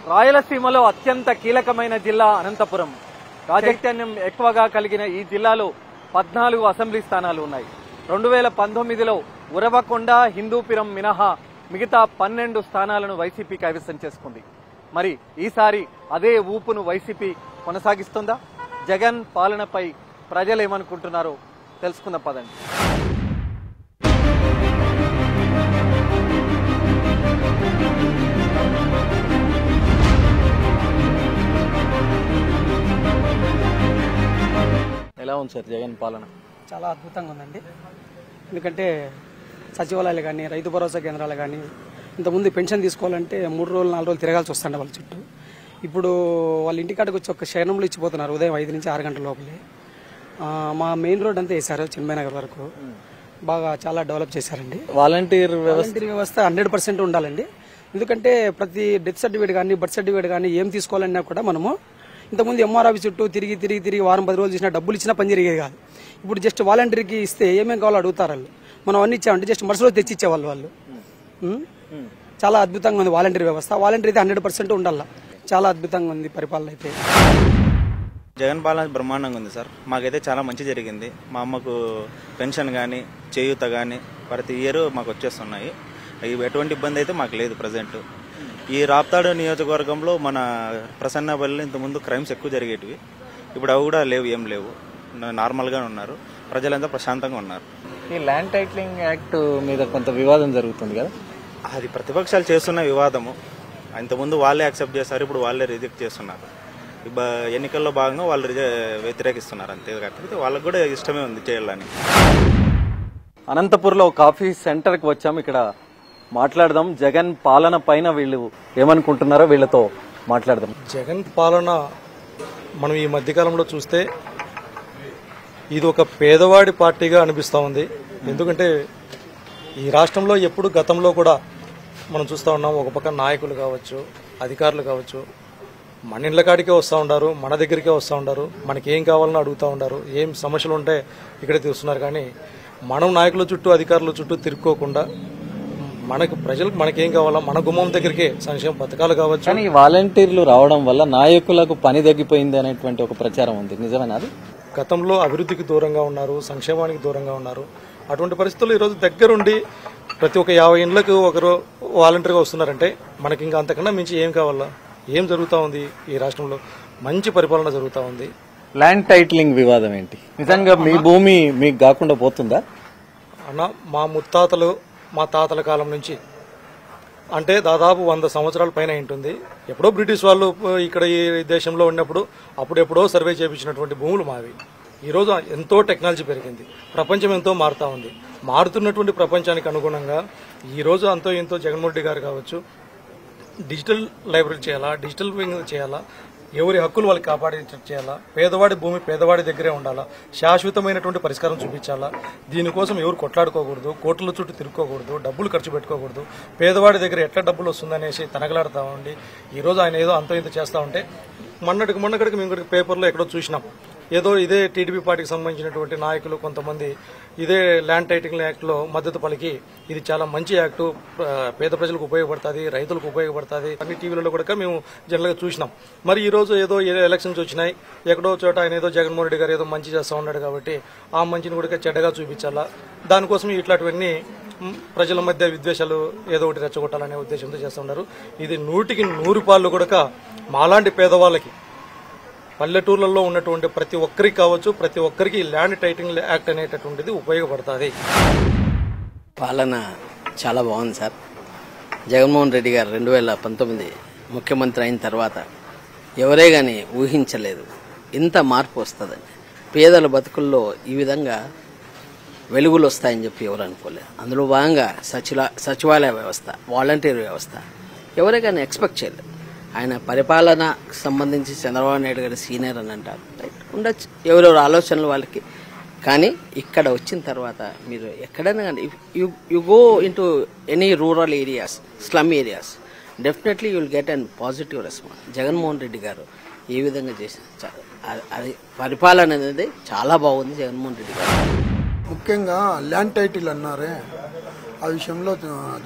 రాయలసీమలో అత్యంత కీలకమైన జిల్లా అనంతపురం. రాజకీయం ఎక్కువగా కలిగిన ఈ జిల్లాలో 14 అసెంబ్లీ స్థానాలు ఉన్నాయి. 2019లో ఉరవకొండ, హిందూపురం మినహా మిగతా 12 స్థానాలను వైసీపీ కైవసం చేసుకుంది. మరి ఈసారి అదే ఊపును వైసీపీ కొనసాగిస్తుందా? జగన్ పాలనపై ప్రజలు ఏమనుకుంటున్నారో తెలుసుకుందాం పదండి. ఎలా ఉంది సార్ జగన్ పాలన? చాలా అద్భుతంగా ఉందండి. ఎందుకంటే సచివాలయాలు కానీ, రైతు భరోసా కేంద్రాలు కానీ, ఇంతకుముందు పెన్షన్ తీసుకోవాలంటే 3 రోజులు 4 రోజులు తిరగాల్సి వస్తుండే వాళ్ళ చుట్టూ. ఇప్పుడు వాళ్ళ ఇంటికాడికి వచ్చి ఒక క్షణంలో ఇచ్చిపోతున్నారు. ఉదయం 5 నుంచి 6 గంటల లోపలే. మా మెయిన్ రోడ్ అంతా వేశారు చిన్మయ నగర్ వరకు. బాగా చాలా డెవలప్ చేశారండి. వాలంటీర్ వ్యవస్థ 100% ఉండాలండి. ఎందుకంటే ప్రతి డెత్ సర్టిఫికేట్ కానీ, బర్త్ సర్టిఫికేట్ కానీ ఏం తీసుకోవాలన్నా కూడా మనము ఇంతకుముందు ఎంఆర్ ఆఫీస్ చుట్టూ తిరిగి వారం 10 రోజులు చేసినా డబ్బులు ఇచ్చినా పని జరిగేది కాదు. ఇప్పుడు జస్ట్ వాలంటీర్కి ఇస్తే ఏమేమి కావాలో అడుగుతారు వాళ్ళు. మనం అన్ని ఇచ్చామంటే జస్ట్ మరుసలో తెచ్చి ఇచ్చేవాళ్ళు వాళ్ళు. చాలా అద్భుతంగా ఉంది వాలంటీర్ వ్యవస్థ. వాలంటీర్ అయితే 100% ఉండాల. చాలా అద్భుతంగా ఉంది పరిపాలన అయితే. జగన్ పాలన బ్రహ్మాండంగా ఉంది సార్. మాకైతే చాలా మంచి జరిగింది. మా అమ్మకు పెన్షన్ కానీ, చేయూత కానీ ప్రతి ఇయర్ మాకు వచ్చేస్తున్నాయి. ఎటువంటి ఇబ్బంది అయితే మాకు లేదు ప్రజెంట్. ఈ రాప్తాడు నియోజకవర్గంలో మన ప్రసన్నపల్లిలో ఇంతకుముందు క్రైమ్స్ ఎక్కువ జరిగేటివి. ఇప్పుడు అవి కూడా లేవు, ఏం లేవు, నార్మల్గా ఉన్నారు. ప్రజలంతా ప్రశాంతంగా ఉన్నారు. ఈ ల్యాండ్ టైటిలింగ్ యాక్ట్ మీద కొంత వివాదం జరుగుతుంది కదా, అది ప్రతిపక్షాలు చేస్తున్న వివాదము. ఇంతకుముందు వాళ్ళే యాక్సెప్ట్ చేస్తారు, ఇప్పుడు వాళ్ళే రిజెక్ట్ చేస్తున్నారు. ఎన్నికల్లో భాగంగా వాళ్ళు వ్యతిరేకిస్తున్నారు. అంతే కాకపోతే వాళ్ళకు కూడా ఇష్టమే ఉంది చేయాలని. అనంతపురంలో కాఫీ సెంటర్కి వచ్చాము. ఇక్కడ మాట్లాడదాం. జగన్ పాలన పైన వీళ్ళు ఏమనుకుంటున్నారో వీళ్ళతో మాట్లాడదాం. జగన్ పాలన మనం ఈ మధ్యకాలంలో చూస్తే ఇది ఒక పేదవాడి పార్టీగా అనిపిస్తూ ఉంది. ఎందుకంటే ఈ రాష్ట్రంలో ఎప్పుడు గతంలో కూడా మనం చూస్తూ ఉన్నాం. ఒక పక్క నాయకులు కావచ్చు, అధికారులు కావచ్చు, మన ఇళ్ల కాడికే వస్తూ ఉంటారు, మన దగ్గరికే వస్తూ ఉంటారు, మనకి ఏం కావాలని అడుగుతూ ఉంటారు, ఏం సమస్యలు ఉంటే ఇక్కడే తీస్తున్నారు. కానీ మనం నాయకుల చుట్టూ, అధికారుల చుట్టూ తిరుక్కోకుండా ప్రజలకు మనకేం కావాలా మన గుమ్మం దగ్గరికే సంక్షేమ పథకాలు కావచ్చు. కానీ వాలంటీర్లు రావడం వల్ల నాయకులకు పని తగ్గిపోయింది అనేటువంటి ఒక ప్రచారం ఉంది. నిజమేనా అది? గతంలో అభివృద్ధికి దూరంగా ఉన్నారు, సంక్షేమానికి దూరంగా ఉన్నారు. అటువంటి పరిస్థితుల్లో ఈరోజు దగ్గరుండి ప్రతి ఒక్క 50 ఇండ్లకు ఒకరు వాలంటీర్గా వస్తున్నారంటే మనకి ఇంకా అంతకన్నా మించి ఏం కావాలా? ఏం జరుగుతూ ఉంది ఈ రాష్ట్రంలో? మంచి పరిపాలన జరుగుతూ ఉంది. ల్యాండ్ టైటిలింగ్ వివాదం ఏంటి? నిజంగా మీ భూమి మీకు కాకుండా పోతుందా? అన్న, మా ముత్తాతలు, మా తాతల కాలం నుంచి అంటే దాదాపు 100 సంవత్సరాల పైన ఉంటుంది. ఎప్పుడో బ్రిటిష్ వాళ్ళు ఇక్కడ ఈ దేశంలో ఉన్నప్పుడు అప్పుడెప్పుడో సర్వే చేయించినటువంటి భూములు మావి. ఈరోజు ఎంతో టెక్నాలజీ పెరిగింది, ప్రపంచం ఎంతో మారుతూ ఉంది. మారుతున్నటువంటి ప్రపంచానికి అనుగుణంగా ఈరోజు అంతో ఎంతో జగన్మోహన్ రెడ్డి గారు కావచ్చు డిజిటల్ లైబ్రరీ చేయాలా, డిజిటల్ వింగ్ చేయాలా, ఎవరి హక్కులు వాళ్ళకి కాపాడేటట్టు చేయాలా, పేదవాడి భూమి పేదవాడి దగ్గరే ఉండాలా, శాశ్వతమైనటువంటి పరిష్కారం చూపించాలా. దీనికోసం ఎవరు కొట్లాడుకోకూడదు, కోట్ల చుట్టూ తిరుక్కోకూడదు, డబ్బులు ఖర్చు పెట్టుకోకూడదు. పేదవాడి దగ్గర ఎట్లా డబ్బులు వస్తుందనేసి తనగలాడుతూ ఉండి ఈరోజు ఆయన ఏదో అంతో ఇంత చేస్తూ ఉంటే మొన్నటికి మేము పేపర్లో ఎక్కడో చూసినాం. ఏదో ఇదే టీడీపీ పార్టీకి సంబంధించినటువంటి నాయకులు కొంతమంది ఇదే ల్యాండ్ టైటిలింగ్ యాక్ట్లో మద్దతు పలికి ఇది చాలా మంచి యాక్టు, పేద ప్రజలకు ఉపయోగపడుతుంది, రైతులకు ఉపయోగపడుతుంది అన్ని టీవీలలో కూడా మేము జనరల్గా చూసినాం. మరి ఈరోజు ఏదో ఎలక్షన్స్ వచ్చినాయి, ఎక్కడో చోట ఆయన ఏదో జగన్మోహన్ రెడ్డి గారు ఏదో మంచి చేస్తూ ఉన్నాడు కాబట్టి ఆ మంచిని కూడా చెడ్డగా చూపించాలా, దానికోసం ఇట్లాంటివన్నీ ప్రజల మధ్య విద్వేషాలు ఏదో ఒకటి రెచ్చగొట్టాలనే ఉద్దేశంతో చేస్తూ ఉన్నారు. ఇది 100కి 100 పాళ్ళు కూడా మాలాంటి పేదవాళ్ళకి, పల్లెటూర్లలో ఉన్నటువంటి ప్రతి ఒక్కరికి కావచ్చు, ప్రతి ఒక్కరికి ల్యాండ్ టైటిలింగ్ యాక్ట్ అనేటటువంటిది ఉపయోగపడుతుంది. పాలన చాలా బాగుంది సార్. జగన్మోహన్ రెడ్డి గారు 2019 ముఖ్యమంత్రి అయిన తర్వాత ఎవరే కానీ ఊహించలేదు ఇంత మార్పు వస్తుందని. పేదల బతుకుల్లో ఈ విధంగా వెలుగులు వస్తాయని చెప్పి ఎవరు అనుకోలేదు. అందులో భాగంగా సచివాలయ వ్యవస్థ, వాలంటీర్ వ్యవస్థ ఎవరే కానీ ఎక్స్పెక్ట్ చేయలేదు. ఆయన పరిపాలనకు సంబంధించి చంద్రబాబు నాయుడు గారు సీనియర్ అని అంటారు, రైట్ ఉండొచ్చు, ఎవరెవరు ఆలోచనలు వాళ్ళకి. కానీ ఇక్కడ వచ్చిన తర్వాత మీరు ఎక్కడైనా కానీ you go into any rural areas, slum areas, definitely you will get and positive response. Jaganmohan Reddy గారు ఏ విధంగా చేశారు, అది పరిపాలన అనేది చాలా బాగుంది జగన్మోహన్ రెడ్డి గారు. ముఖ్యంగా ల్యాండ్ టైటిల్ అన్నారే, ఆ విషయంలో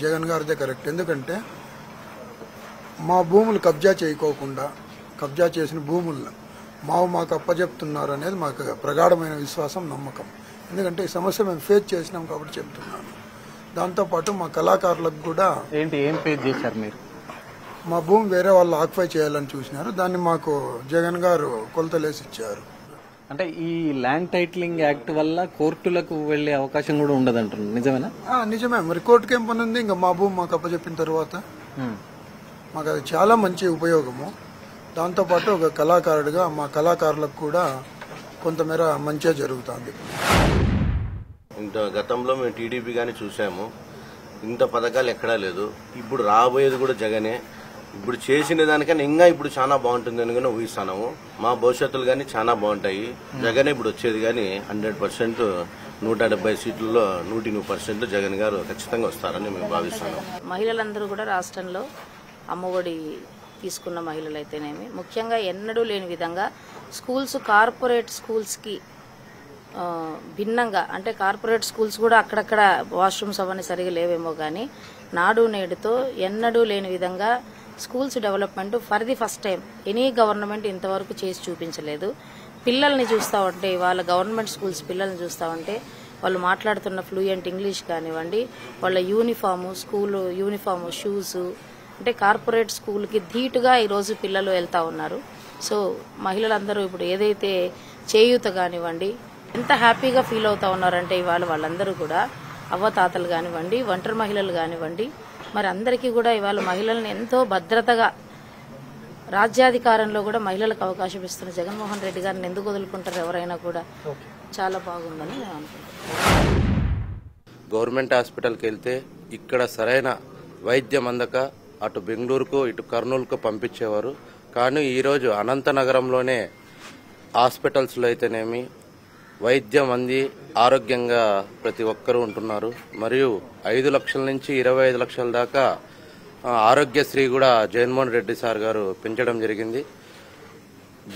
జగన్ గారిదే కరెక్ట్. ఎందుకంటే మా భూములు కబ్జా చేయకోకుండా కబ్జా చేసిన భూములను మాకు అప్పచెప్తున్నారు అనేది మాకు ప్రగాఢమైన విశ్వాసం, నమ్మకం. ఎందుకంటే ఈ సమస్య మేము ఫేస్ చేసినాం కాబట్టి చెప్తున్నాను. దాంతోపాటు మా కళాకారులకు కూడా ఏం ఫేస్ చేశారు మీరు? మా భూమి వేరే వాళ్ళు ఆక్యుపై చేయాలని చూసినారు. దాన్ని మాకు జగన్ గారు కొలతలేసి ఇచ్చారు. అంటే ఈ ల్యాండ్ టైటిలింగ్ యాక్ట్ వల్ల కోర్టులకు వెళ్లే అవకాశం కూడా ఉండదంటున్నారు, నిజమేనా? నిజమే. మరి కోర్టుకి ఏం పని ఉంది? ఇంకా మా భూమి మాకు అప్పచెప్పిన తర్వాత మాకు అది చాలా మంచి ఉపయోగము. దాంతోపాటు ఒక కళాకారుడిగా మా కళాకారులకు కూడా కొంతమేర మంచిగా జరుగుతుంది. గతంలో మేము టీడీపీ గానీ చూసాము, ఇంత పథకాలు ఎక్కడా లేదు. ఇప్పుడు రాబోయేది కూడా జగనే. ఇప్పుడు చేసిన దానికన్నా ఇంకా ఇప్పుడు చాలా బాగుంటుంది అని కానీ ఊహిస్తున్నాము. మా భవిష్యత్తులు కానీ చాలా బాగుంటాయి. జగనే ఇప్పుడు వచ్చేది కానీ 100% 170 సీట్లలో 100% జగన్ గారు ఖచ్చితంగా వస్తారని మేము భావిస్తున్నాం. మహిళలందరూ కూడా రాష్ట్రంలో అమ్మఒడి తీసుకున్న మహిళలు అయితేనేమి, ముఖ్యంగా ఎన్నడూ లేని విధంగా కార్పొరేట్ స్కూల్స్కి భిన్నంగా, అంటే కార్పొరేట్ స్కూల్స్ కూడా అక్కడక్కడ వాష్రూమ్స్ అవన్నీ సరిగా లేవేమో కానీ నాడు నేడుతో ఎన్నడూ లేని విధంగా schools development for the first time any government ఇంతవరకు చేసి చూపించలేదు. పిల్లల్ని చూస్తూ ఉంటే, వాళ్ళ గవర్నమెంట్ స్కూల్స్ పిల్లల్ని చూస్తూ ఉంటే వాళ్ళు మాట్లాడుతున్న ఫ్లూయెంట్ ఇంగ్లీష్ కానివ్వండి, వాళ్ళ స్కూల్ యూనిఫాము, షూస్, అంటే కార్పొరేట్ స్కూల్కి ధీటుగా ఈరోజు పిల్లలు వెళ్తూ ఉన్నారు. సో మహిళలందరూ ఇప్పుడు ఏదైతే చేయూత కానివ్వండి ఎంత హ్యాపీగా ఫీల్ అవుతా ఉన్నారంటే ఇవాళ వాళ్ళందరూ కూడా అవ్వతాతలు కానివ్వండి, ఒంటరి మహిళలు కానివ్వండి, మరి అందరికీ కూడా ఇవాళ మహిళల్ని ఎంతో భద్రతగా రాజ్యాధికారంలో కూడా మహిళలకు అవకాశం ఇస్తున్న జగన్మోహన్ రెడ్డి గారిని ఎందుకు వదులుకుంటారు ఎవరైనా కూడా? చాలా బాగుందని నేను అనుకుంటున్నాను. గవర్నమెంట్ హాస్పిటల్కి వెళ్తే ఇక్కడ సరైన వైద్యం అందక అటు బెంగళూరుకు ఇటు కర్నూలుకు పంపించేవారు. కానీ ఈరోజు అనంతనగరంలోనే హాస్పిటల్స్లో అయితేనేమి వైద్యం అంది ఆరోగ్యంగా ప్రతి ఒక్కరూ ఉంటున్నారు. మరియు 5 లక్షల నుంచి 25 లక్షల దాకా ఆరోగ్యశ్రీ కూడా జగన్మోహన్ రెడ్డి సార్ గారు పెంచడం జరిగింది.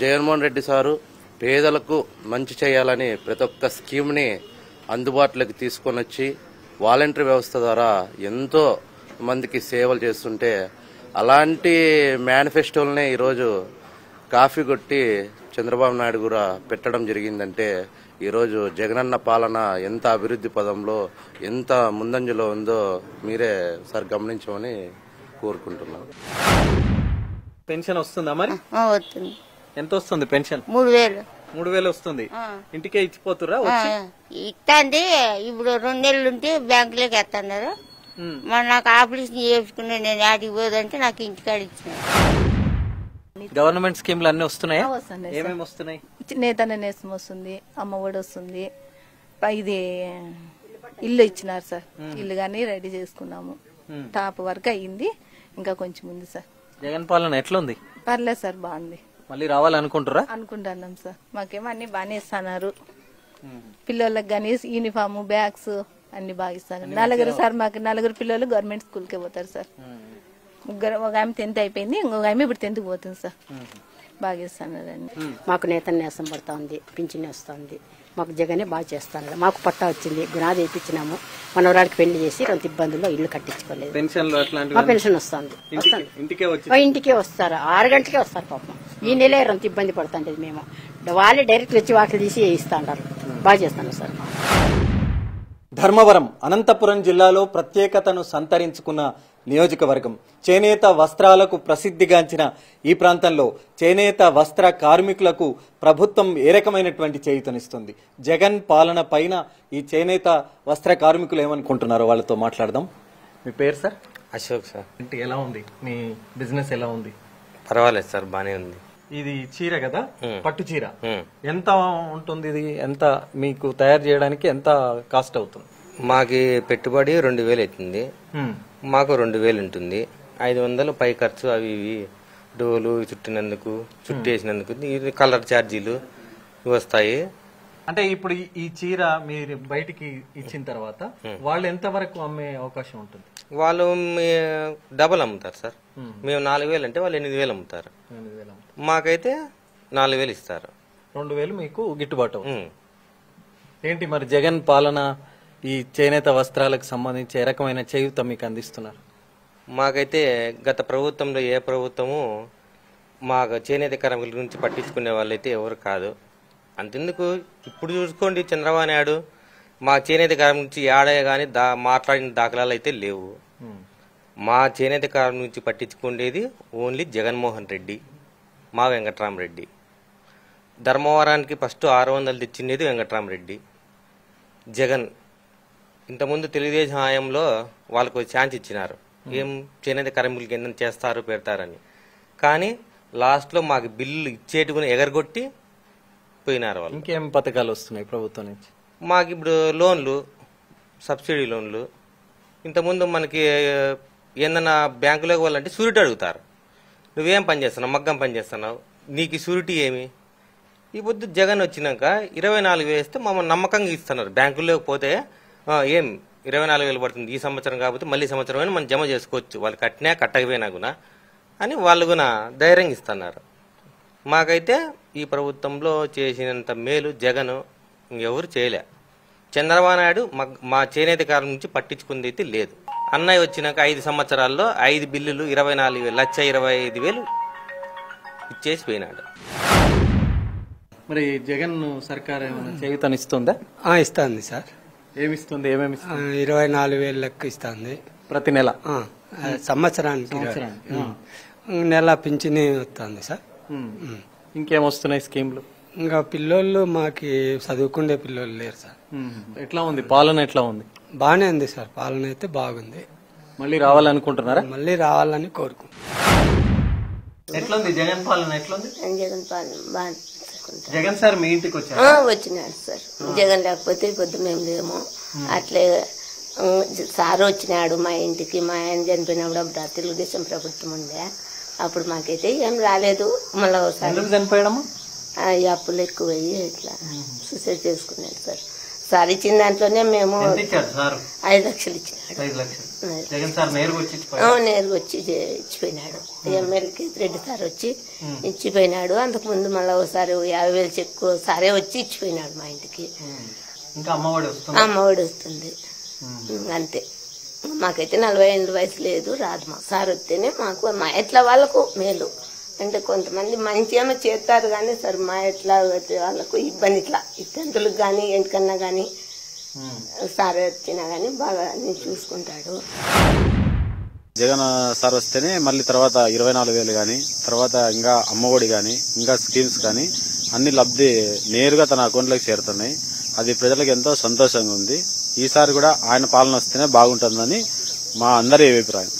జగన్మోహన్ రెడ్డి సారు పేదలకు మంచి చేయాలని ప్రతి ఒక్క స్కీమ్ని అందుబాటులోకి తీసుకొని వచ్చి వాలంటరీ వ్యవస్థ ద్వారా ఎంతో మందికి సేవలు చేస్తుంటే అలాంటి మేనిఫెస్టోలనే ఈరోజు కాఫీ కొట్టి చంద్రబాబు నాయుడు కూడా పెట్టడం జరిగిందంటే ఈరోజు జగనన్న పాలన ఎంత అభివృద్ధి పదంలో ఎంత ముందంజలో ఉందో మీరే సార్ గమనించమని కోరుకుంటున్నాను. పెన్షన్ వస్తుందా మరి? వస్తుంది. ఎంత వస్తుంది పెన్షన్? 3000 వస్తుంది. ఇంటికే ఇచ్చిపోతురా? ఇస్తాంది. ఇప్పుడు 2 నెలలు ఉంటే బ్యాంకులోకి వేస్తున్నారు. మరి నాకు ఆపరేషన్ చేసుకున్నా, నేను ఆడికి పోదంటే నాకు ఇంటికాడ ఇచ్చినారు. గవర్నమెంట్ స్కీమ్లు అన్ని వస్తున్నాయా? ఏమేమి వస్తున్నాయి? నేతన్న నేసం వస్తుంది, అమ్మఒడి వస్తుంది, ఇది ఇల్లు ఇచ్చినారు సార్. ఇల్లు గానీ రెడీ చేసుకున్నాము. టాప్ వర్క్ అయ్యింది, ఇంకా కొంచెం ఉంది సార్. జగన్ పాలన ఎట్లుంది? పర్లేదు సార్, బాగుంది. మళ్ళీ రావాలనుకుంటారా? అనుకుంటున్నాం సార్. మాకేమో అన్ని బాగానే ఇస్తున్నారు. పిల్లలకు గానీ యూనిఫామ్, బ్యాగ్స్ అన్ని బాగా ఇస్తాను. 4 సార్, మాకు 4 పిల్లలు గవర్నమెంట్ స్కూల్కే పోతారు సార్. ముగ్గురు, ఒక ఆమె 10th అయిపోయింది, ఇంకొక ఆమె ఇప్పుడు 10th పోతుంది సార్. బాగా ఇస్తున్నారండి. మాకు నేతన్న నేసం పడతా ఉంది, పింఛన్ వస్తుంది. మాకు జగనే బాగా చేస్తాను. మాకు పట్టా వచ్చింది, గునాది వేయించినాము. మనవరాడికి పెళ్లి చేసి 2 ఇబ్బందుల్లో ఇల్లు కట్టించుకోలేదు. మా పెన్షన్ వస్తుంది. ఇంటికే వస్తారు, 6 గంటలకే వస్తారు. పాపం ఈ నెలే 2 ఇబ్బంది పడుతుంటది. మేము వాళ్ళే డైరెక్ట్ వచ్చి వాటిని తీసి ఇస్తాంటారు. బాగా చేస్తాను సార్. ధర్మవరం అనంతపురం జిల్లాలో ప్రత్యేకతను సంతరించుకున్న నియోజకవర్గం. చేనేత వస్త్రాలకు ప్రసిద్ధిగాంచిన ఈ ప్రాంతంలో చేనేత వస్త్ర కార్మికులకు ప్రభుత్వం ఏ రకమైనటువంటి చేయూతనిస్తుంది? జగన్ పాలన పైన ఈ చేనేత వస్త్ర కార్మికులు ఏమనుకుంటున్నారో వాళ్ళతో మాట్లాడదాం. మీ పేరు సార్? అశోక్ సార్. అంటే ఎలా ఉంది మీ బిజినెస్? ఎలా ఉంది? పర్వాలేదు సార్, బానే ఉంది. ఇది చీర కదా, పట్టు చీర. ఎంత ఉంటుంది ఇది? ఎంత మీకు తయారు చేయడానికి ఎంత కాస్ట్ అవుతుంది? మాకి పెట్టుబడి 2000 అవుతుంది. మాకు 2000 ఉంటుంది. 500 పై ఖర్చు, అవి ఇవి డోలు చుట్టినందుకు, చుట్టేసినందుకు, కలర్ ఛార్జీలు వస్తాయి. అంటే ఇప్పుడు ఈ చీర మీరు బయటికి ఇచ్చిన తర్వాత వాళ్ళు ఎంత వరకు అమ్మే అవకాశం ఉంటుంది? వాళ్ళు డబల్ అమ్ముతారు సార్. మేము 4000 అంటే వాళ్ళు 8000 అమ్ముతారు. మాకైతే 4000 ఇస్తారు. 2000 మీకు గిట్టుబాటు అవుతుంది. ఏంటి మరి జగన్ పాలన ఈ చేనేత వస్త్రాలకు సంబంధించి ఏ రకమైన చేయూత మీకు అందిస్తున్నారు? మాకైతే గత ప్రభుత్వంలో ఏ ప్రభుత్వము మాకు చేనేత కార్మికుల గురించి పట్టించుకునే వాళ్ళైతే ఎవరు కాదు. అంతెందుకు ఇప్పుడు చూసుకోండి, చంద్రబాబు నాయుడు మా చేనేత కార్మికుల నుంచి ఏడాయ కానీ మాట్లాడిన దాఖలాలు అయితే లేవు. మా చేనేత కార్మికుల నుంచి పట్టించుకునేది ఓన్లీ జగన్మోహన్ రెడ్డి, మా వెంకట్రామరెడ్డి. ధర్మవరానికి ఫస్ట్ 600 తెచ్చిండేది వెంకట్రామరెడ్డి. జగన్ ఇంతకుముందు తెలుగుదేశం హయాంలో వాళ్ళకు ఛాన్స్ ఇచ్చినారు, ఏం చేనేత కార్మికులకి ఏంటని చేస్తారు పెడతారని. కానీ లాస్ట్లో మాకు బిల్లు ఇచ్చేటుకుని ఎగరగొట్టి పోయినారు వాళ్ళు. ఇంకేం పథకాలు వస్తున్నాయి ప్రభుత్వం నుంచి? మాకు ఇప్పుడు లోన్లు, సబ్సిడీ లోన్లు. ఇంతకుముందు మనకి ఏందన్నా బ్యాంకులోకి వాళ్ళంటే షూరిటీ అడుగుతారు. నువ్వేం పని చేస్తున్నావు, మగ్గం పని చేస్తున్నావు, నీకు షూరిటీ ఏమి? ఈ పొద్దు జగన్ వచ్చినాక 24,000 వేస్తే మమ్మల్ని నమ్మకంగా ఇస్తున్నారు. బ్యాంకుల్లోకి పోతే ఏం 24,000 పడుతుంది ఈ సంవత్సరం, కాబట్టి మళ్ళీ సంవత్సరం అయినా మనం జమ చేసుకోవచ్చు, వాళ్ళు కట్టినా కట్టకపోయినా కూడా అని వాళ్ళు కూడా ధైర్యంగా ఇస్తున్నారు. మాకైతే ఈ ప్రభుత్వంలో చేసినంత మేలు జగన్ ఎవరు చేయలే. చంద్రబాబు నాయుడు మా చేనేత కార్మికుల నుంచి పట్టించుకుంది అయితే లేదు. అన్నయ్య వచ్చినాక 5 సంవత్సరాల్లో 5 బిల్లులు 24,25,000 ఇచ్చేసి పోయినాడు. మరి జగన్ సర్కార్ ఏమైనా చేయూతనిస్తుందా? ఇస్తుంది సార్. ఏమిస్తుంది, ఏమేమి? 24,000 లెక్క ఇస్తుంది ప్రతి నెల, సంవత్సరానికి నెల పింఛని వస్తుంది సార్. ఇంకేమొస్తున్నాయి స్కీమ్లు? ఇంకా పిల్లోళ్ళు మాకి చదువుకునే పిల్లోళ్ళు లేరు సార్. ఎట్లా ఉంది పాలన, ఎట్లా ఉంది? బాగానే ఉంది సార్, పాలన అయితే బాగుంది. మళ్ళీ రావాలనుకుంటున్నారా? మళ్ళీ రావాలని కోరుకుంటున్నాం. ఎట్లుంది జగన్ పాలన, ఎట్లుంది? జగన్ పాలన బాగా. జగన్ సార్ మీ ఇంటికి వచ్చారు? వచ్చినాడు సార్. జగన్ లేకపోతే పొద్దు మేము లేము. అట్లే సార్ వచ్చినాడు మా ఇంటికి. మా ఆయన చనిపోయినప్పుడు అప్పుడు తెలుగుదేశం ప్రభుత్వం ఉండే, అప్పుడు మాకైతే ఏం రాలేదు. మళ్ళీ ఒకసారి చనిపోయాడమ్మా, అప్పులు ఎక్కువ అయ్యి ఇట్లా సూసైడ్ చేసుకున్నాడు సార్. సార్ ఇచ్చిన దాంట్లోనే మేము 5 లక్షలు ఇచ్చినాడు. నేరుగా వచ్చి ఇచ్చిపోయినాడు. ఎమ్మెల్యేకి రెడ్డి సార్ వచ్చి ఇచ్చిపోయినాడు. అంతకుముందు మళ్ళీ ఒకసారి 50,000 చెక్కు సారే వచ్చి ఇచ్చిపోయినాడు మా ఇంటికి. అమ్మఒడి వస్తుంది అంతే. మాకైతే 40 ఏళ్ళ వయసు లేదు, రాదు. మా సార్ వస్తేనే మాకు మా ఎట్లా వాళ్ళకు మేలు. అంటే కొంతమంది మంచి ఏమో చేస్తారు కానీ సార్ మా ఎట్లా వాళ్ళకు ఇబ్బంది, ఇట్లా ఇబ్బందులకు కానీ ఎందుకన్నా కానీ సార్ వచ్చినా కానీ బాగా చూసుకుంటాడు. జగన్ సార్ వస్తేనే మళ్ళీ తర్వాత 24,000 కానీ, తర్వాత ఇంకా అమ్మఒడి కానీ, ఇంకా స్కీమ్స్ కానీ అన్ని లబ్ధి నేరుగా తన అకౌంట్లోకి చేరుతున్నాయి. అది ప్రజలకు ఎంతో సంతోషంగా ఉంది. ఈసారి కూడా ఆయన పాలన వస్తేనే బాగుంటుందని మా అందరి అభిప్రాయం.